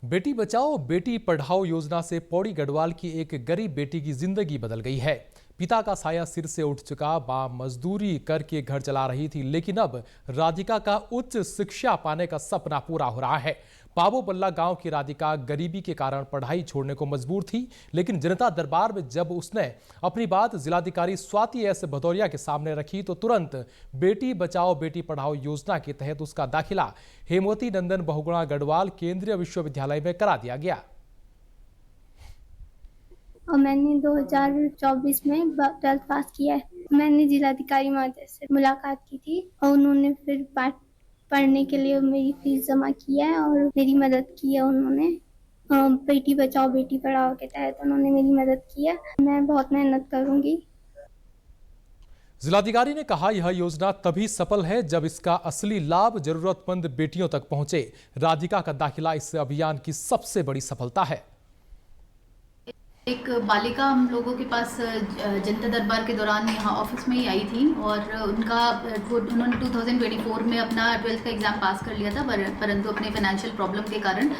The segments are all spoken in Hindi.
बेटी बचाओ बेटी पढ़ाओ योजना से पौड़ी गढ़वाल की एक गरीब बेटी की जिंदगी बदल गई है। पिता का साया सिर से उठ चुका, मां मजदूरी करके घर चला रही थी, लेकिन अब राधिका का उच्च शिक्षा पाने का सपना पूरा हो रहा है। पाबो बल्ला गांव की राधिका गरीबी के कारण पढ़ाई छोड़ने को मजबूर थी, लेकिन जनता दरबार में जब उसने अपनी बात जिलाधिकारी स्वाति एस भदौरिया के सामने रखी तो तुरंत बेटी बचाओ बेटी पढ़ाओ योजना के तहत उसका दाखिला हेमवती नंदन बहुगुणा गढ़वाल केंद्रीय विश्वविद्यालय में करा दिया गया। और मैंने 2024 में 12th पास किया है। मैंने जिलाधिकारी महोदय से मुलाकात की थी और उन्होंने फिर पढ़ने के लिए मेरी फीस जमा किया है और मेरी मदद की है। उन्होंने बेटी बचाओ बेटी पढ़ाओ के तहत उन्होंने मेरी मदद की है। मैं बहुत मेहनत करूंगी। जिलाधिकारी ने कहा, यह योजना तभी सफल है जब इसका असली लाभ जरूरतमंद बेटियों तक पहुंचे। राधिका का दाखिला इस अभियान की सबसे बड़ी सफलता है। एक बालिका हम लोगों के पास जनता दरबार के दौरान यहाँ ऑफिस में ही आई थी और उन्होंने 2024 में अपना 12th का एग्ज़ाम पास कर लिया था, परंतु अपने फाइनेंशियल प्रॉब्लम के कारण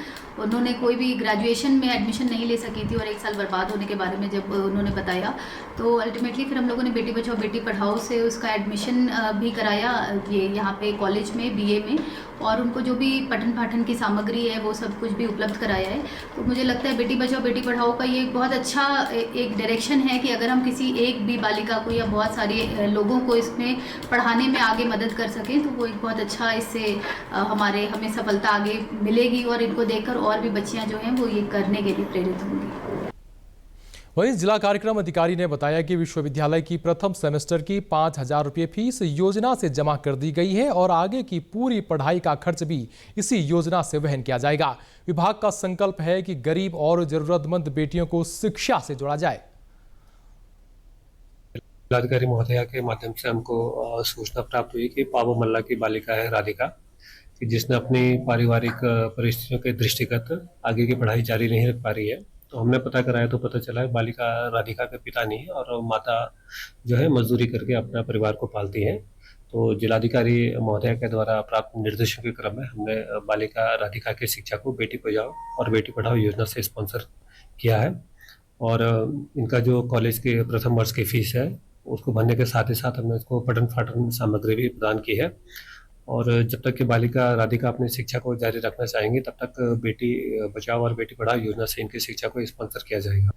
उन्होंने कोई भी ग्रेजुएशन में एडमिशन नहीं ले सकी थी और 1 साल बर्बाद होने के बारे में जब उन्होंने बताया तो अल्टीमेटली फिर हम लोगों ने बेटी बचाओ बेटी पढ़ाओ से उसका एडमिशन भी कराया ये यहाँ पे कॉलेज में BA में, और उनको जो भी पठन पाठन की सामग्री है वो सब कुछ भी उपलब्ध कराया है। तो मुझे लगता है बेटी बचाओ बेटी पढ़ाओ का ये बहुत अच्छा एक डायरेक्शन है कि अगर हम किसी एक भी बालिका को या बहुत सारे लोगों को इसमें पढ़ाने में आगे मदद कर सकें तो वो एक बहुत अच्छा इससे हमें सफलता आगे मिलेगी और इनको देखकर और भी बच्चियां जो हैं वो ये करने के लिए प्रेरित होंगी। वहीं जिला कार्यक्रम अधिकारी ने बताया कि विश्वविद्यालय की प्रथम सेमेस्टर की 5,000 रुपये फीस योजना से जमा कर दी गई है और आगे की पूरी पढ़ाई का खर्च भी इसी योजना से वहन किया जाएगा। विभाग का संकल्प है कि गरीब और जरूरतमंद बेटियों को शिक्षा से जोड़ा जाए। जिलाधिकारी महोदया के माध्यम से हमको सूचना प्राप्त हुई कि पाबो मल्ला की बालिका है राधिका, कि जिसने अपनी पारिवारिक परिस्थितियों के दृष्टिगत आगे की पढ़ाई जारी नहीं रख पा रही है। तो हमने पता कराया तो पता चला है बालिका राधिका के पिता नहीं और माता जो है मजदूरी करके अपना परिवार को पालती हैं। तो जिलाधिकारी महोदया के द्वारा प्राप्त निर्देशों के क्रम में हमने बालिका राधिका की शिक्षा को बेटी बचाओ और बेटी पढ़ाओ योजना से स्पॉन्सर किया है और इनका जो कॉलेज के प्रथम वर्ष की फीस है उसको भरने के साथ ही साथ हमने इसको पठन पाठन सामग्री भी प्रदान की है। और जब तक कि बालिका राधिका अपनी शिक्षा को जारी रखना चाहेंगी तब तक बेटी बचाओ और बेटी पढ़ाओ योजना से इनकी शिक्षा को स्पॉन्सर किया जाएगा।